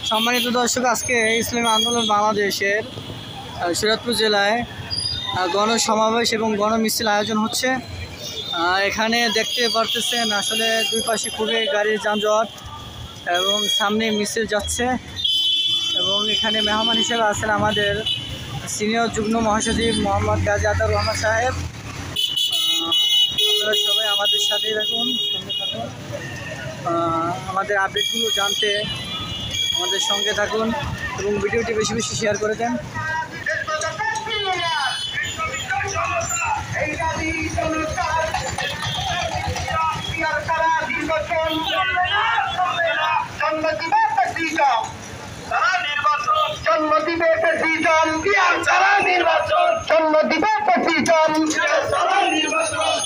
সম্মানিত দর্শক, আজকে ইসলামী আন্দোলন বাংলাদেশের শরীয়তপুর জেলায় গণসমাবেশ এবং গণমিছিল আয়োজন হচ্ছে। এখানে দেখতে পারতেছেন আসলে দুই পাশে খুবই গাড়ির যানজট এবং সামনে মিছিল যাচ্ছে। এবং এখানে মেহমান হিসেবে আছেন আমাদের সিনিয়র যুগ্ম মহাসচিব মোহাম্মদ গাজী আতাউর রহমান সাহেব। আপনারা সবাই আমাদের সাথেই থাকুন, সঙ্গে থাকুন, আমাদের আপডেটগুলো জানতে আমাদের সঙ্গে থাকুন এবং ভিডিওটি বেশি বেশি শেয়ার করে দেন।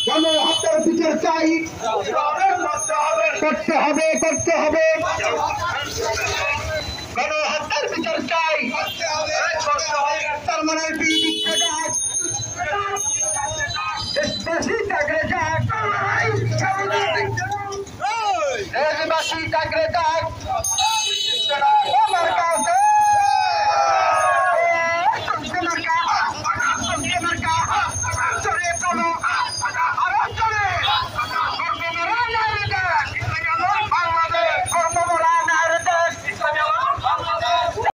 গণহত্যার বিচার চাই, করতে হবে, গণহত্যার বিচার চাই।